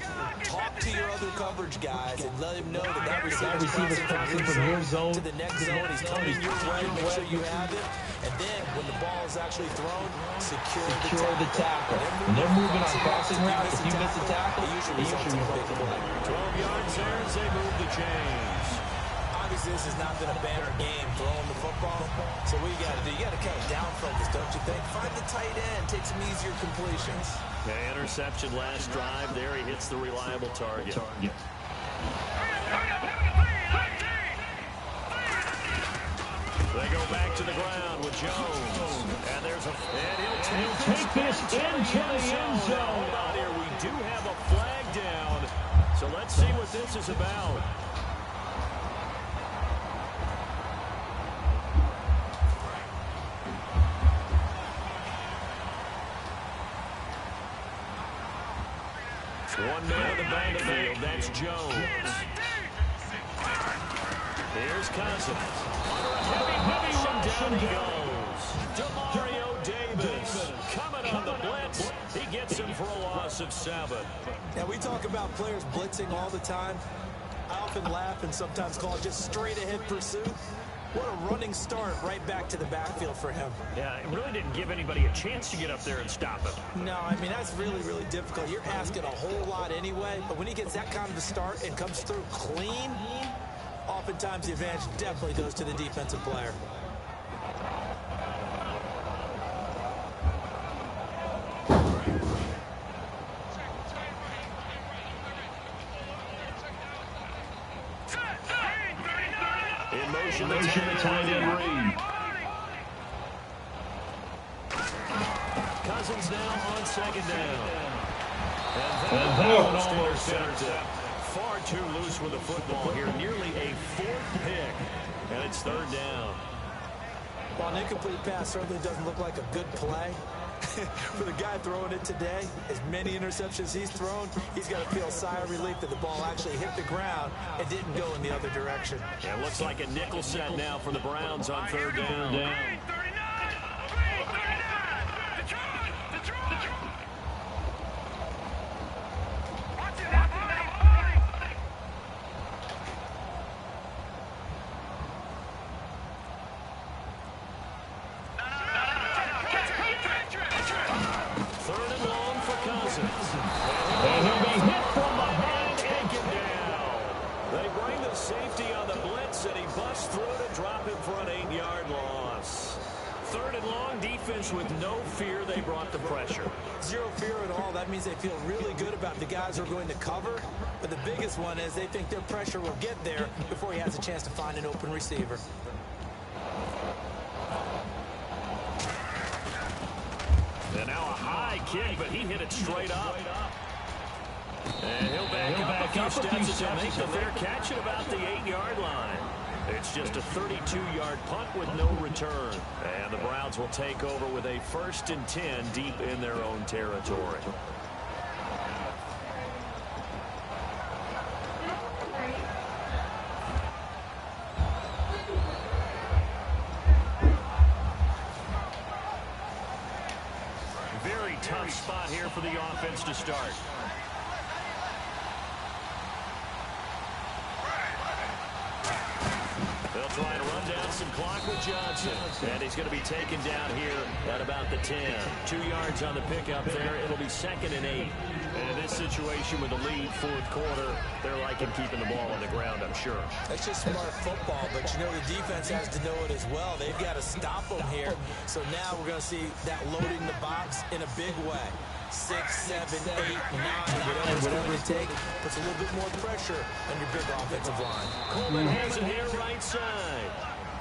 talk to your other coverage guys and let him know that receiver's crossing from your zone to the next zone. He's coming your way. Make sure you have it. And then when the ball is actually thrown, secure the tackle. When they're moving on crossing routes, if you miss a tackle, usually results in a big play. 12 yards there as they move the chains. Obviously, this has not been a banner game throwing the football. So what you got to do, you got to kind of down focus, don't you think? Find the tight end, take some easier completions. Okay, interception last drive. There he hits the reliable target. They go back to the ground with Jones. And there's a... And he'll take this into the end zone. Hold on here. We do have a flag down. So let's see what this is about. One man in the backfield. That's Jones. Here's Cousins. Heavy rush, and down he goes. Demario Davis coming on the blitz. He gets him for a loss of 7. Now, we talk about players blitzing all the time. I often laugh and sometimes call it just straight-ahead pursuit. What a running start right back to the backfield for him. Yeah, it really didn't give anybody a chance to get up there and stop him. No, I mean, that's really, really difficult. You're asking a whole lot anyway, but when he gets that kind of a start and comes through clean, oftentimes the advantage definitely goes to the defensive player. In motion, the tight end read. Cousins now on 2nd down. And that one almost intercepted. Far too loose with the football here. Nearly a 4th pick. And it's 3rd down. While an incomplete pass certainly doesn't look like a good play, for the guy throwing it today, as many interceptions he's thrown, he's got to feel a sigh of relief that the ball actually hit the ground and didn't go in the other direction. Yeah, it looks like a nickel set now for the Browns on 3rd down. Safety on the blitz, and he busts through to drop him for an 8-yard loss. 3rd and long, defense with no fear. They brought the pressure. Zero fear at all. That means they feel really good about the guys who are going to cover. But the biggest one is they think their pressure will get there before he has a chance to find an open receiver. And now a high kick, but he hit it straight up. And he'll back up a few steps to make the fair catch at about the 8-yard line. It's just a 32-yard punt with no return. And the Browns will take over with a 1st and 10 deep in their own territory. here for the offense to start. They'll try to run down some clock with Johnson. And he's going to be taken down here at about the 10. 2 yards on the pickup there. It'll be 2nd and 8. And in this situation with the lead, fourth quarter, they're liking keeping the ball on the ground, I'm sure. That's just smart football, but you know the defense has to know it as well. They've got to stop them here. So now we're going to see that loading the box in a big way. 6, 7, 8, 9, whatever it takes, puts a little bit more pressure on your big offensive line. Coleman has it here right side.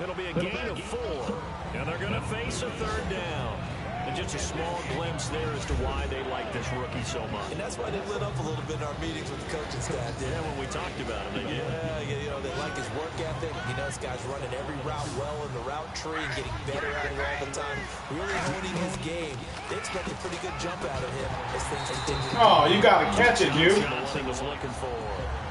It'll be a gain of 4. And they're going to face a 3rd down. And just a small glimpse there as to why they like this rookie so much. And that's why they lit up a little bit in our meetings with the coaching staff. Yeah, when we talked about him, they did. Yeah, you know, they like his work ethic. You know, this guy's running every route well in the route tree and getting better at it all the time. Really honing his game. They expect a pretty good jump out of him as things continue. Oh, you got to catch it, dude. He was looking for.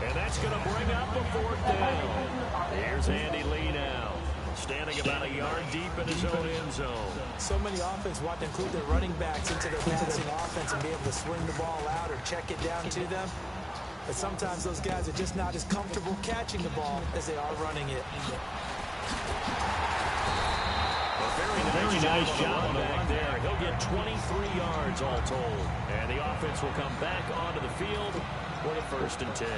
And that's going to bring up a 4th down. Here's Andy Lee now. Standing about a yard deep in his own end zone. So many offenses want to include their running backs into their passing offense and be able to swing the ball out or check it down to them. But sometimes those guys are just not as comfortable catching the ball as they are running it. A very nice job on the run there. He'll get 23 yards all told. And the offense will come back onto the field for the 1st and 10.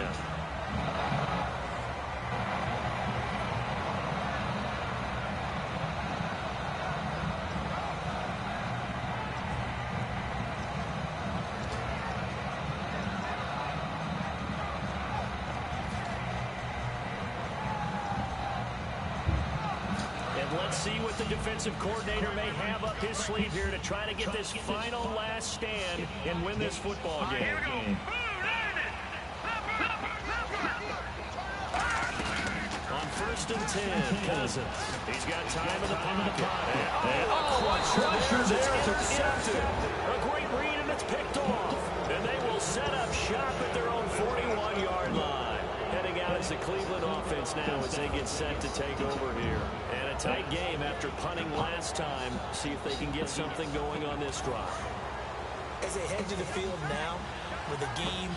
Let's see what the defensive coordinator may have up his sleeve here to try to get this final last stand and win this football game. On 1st and 10, Cousins. He's got time in the pocket. And it's intercepted. A great read, and it's picked off. And they will set up shop at their own 41-yard line. Heading out as the Cleveland offense now as they get set to take over here. And a tight game after punting last time. See if they can get something going on this drive. As they head to the field now, with the game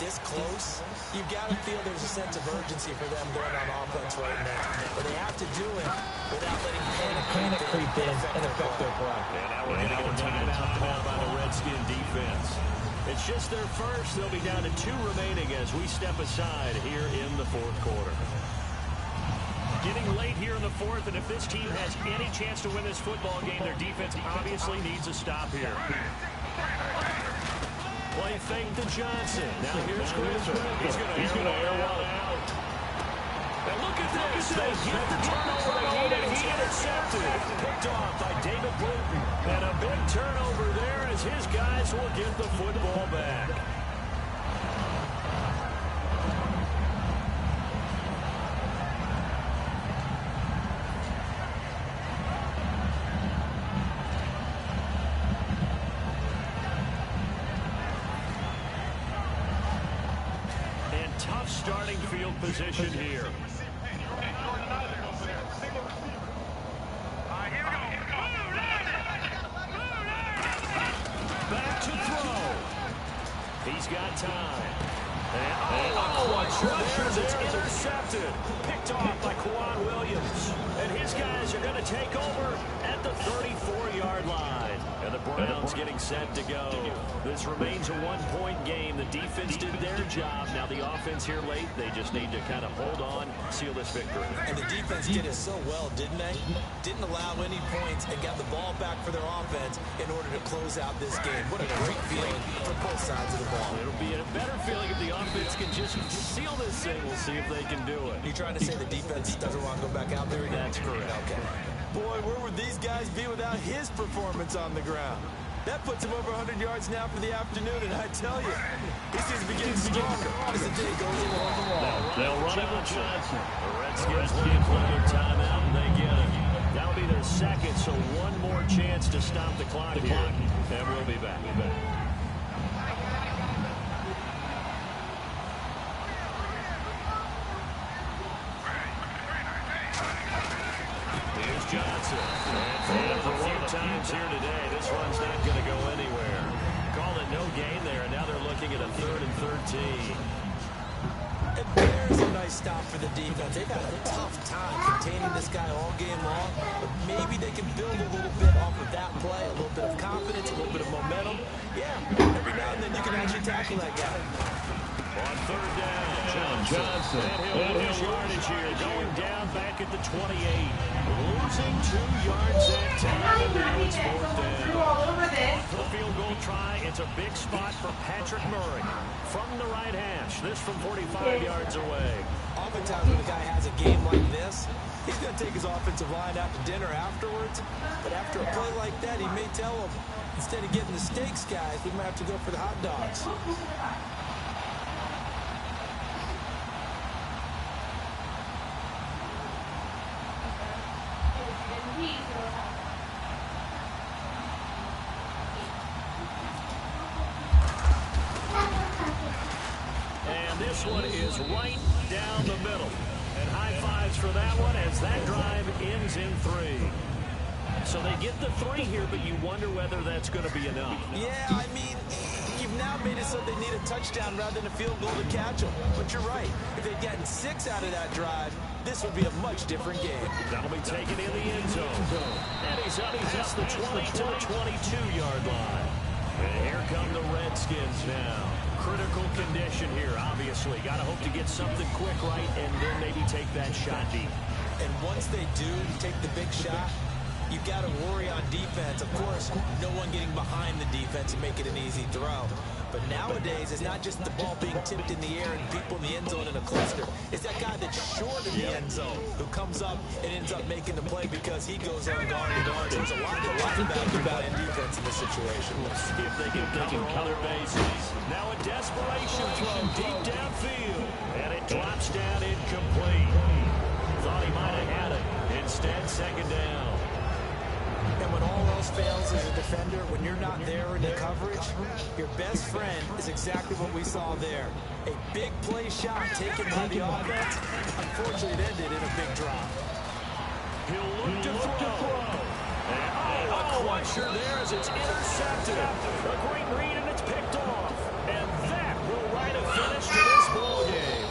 this close, you've got to feel there's a sense of urgency for them going on offense right now. But they have to do it without letting panic creep in and affect their play. And now we're going to get a timeout now by the Redskin defense. It's just their first. They'll be down to 2 remaining as we step aside here in the 4th quarter. Getting late here in the 4th, and if this team has any chance to win this football game, their defense obviously needs a stop here. Play fake to Johnson. Now here's Griffin. He's going to air one out. And look at this. They get the turnover they needed. He intercepted. Picked off by David Bruton. And a big turnover there as his guys will get the football back. Starting field position here. Back to throw. He's got time. It's intercepted. Picked off by Quan Williams. And his guys are going to take over at the 34-yard line. And the Browns getting set to go. This remains a 1-point game. The defense did their job. Now the offense here late, they just need to kind of hold on, seal this victory. And the defense did it so well, didn't they? Didn't allow any points and got the ball back for their offense in order to close out this game. What a great feeling for both sides of the ball. It'll be a better feeling if the offense can just seal this thing. We'll see if they can do it. You trying to say the defense doesn't want to go back out there again? That's correct. Okay. Boy, where would these guys be without his performance on the ground? That puts him over 100 yards now for the afternoon, and I tell you, he seems to be getting stronger as the day goes along. They'll run it with Johnson. The Redskins looking for their timeout, and they get it. That'll be their second, so one more chance to stop the clock here, and we'll be back. Here's Johnson. And for a few times here today, this one's not going to go anywhere. Call no gain there, and now they're looking at a 3rd and 13. And there's a nice stop for the defense. They've had a tough time containing this guy all game long, but maybe they can build a little bit off of that play, a little bit of confidence, a little bit of momentum. Yeah, every now and then you can actually tackle that guy. On 3rd down, Johnson. And he'll lose yardage here, going down back at the 28. Losing 2 yards that time, and now it's 4th down. For the field goal try, it's a big spot for Patrick Murray from the right hash. This from 45 yards away. Oftentimes when a guy has a game like this, he's going to take his offensive line out to dinner afterwards. But after a play like that, he may tell him, instead of getting the steaks, guys, we might have to go for the hot dogs. This one is right down the middle. And high fives for that one as that drive ends in 3. So they get the 3 here, but you wonder whether that's going to be enough. Yeah, I mean, you've now made it so they need a touchdown rather than a field goal to catch them. But you're right. If they'd gotten 6 out of that drive, this would be a much different game. That'll be taken in the end zone. And he's up past the 20 to the 22-yard line. And here come the Redskins now. Critical condition here, obviously. Got to hope to get something quick right and then maybe take that shot deep. And once they do take the big shot, you've got to worry on defense. Of course, no one getting behind the defense and make it an easy throw. But nowadays, it's not just the ball being tipped in the air and people in the end zone in a cluster. It's that guy that's short in the end zone who comes up and ends up making the play because he goes unguarded. There's a lot to like about defense in this situation. Let's see if they can cover their bases. Now a desperation throw deep downfield. And it drops down incomplete. Thought he might have had it. Instead, 2nd down. And when all else fails as a defender, when you're not there in the coverage, your best friend is exactly what we saw there. A big play shot taken by the offense. Unfortunately, it ended in a big drop. He'll look to throw. And a crusher there as it's intercepted. A great read, and it's picked off. And that will write a finish to this ball game.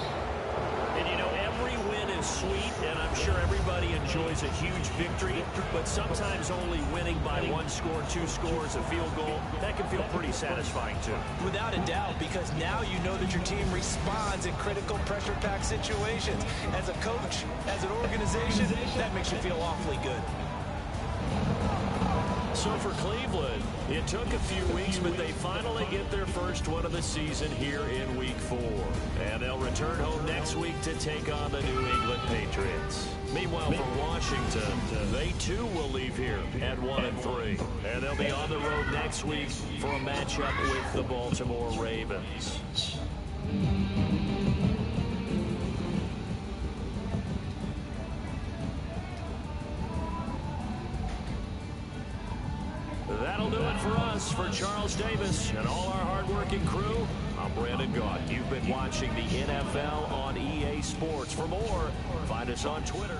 And you know, every win is sweet, and I'm sure everybody enjoys a huge victory, but sometimes only winning by 1 score, 2 scores, a field goal, that can feel pretty satisfying too. Without a doubt, because now you know that your team responds in critical pressure-packed situations. As a coach, as an organization, that makes you feel awfully good. So for Cleveland, it took a few weeks, but they finally get their first one of the season here in Week 4. And they'll return home next week to take on the New England Patriots. Meanwhile, for Washington, they too will leave here at 1-3. And they'll be on the road next week for a matchup with the Baltimore Ravens. That'll do it for us. For Charles Davis and all our hardworking crew, I'm Brandon Gaunt. You've been watching the NFL on EA Sports. For more, find us on Twitter.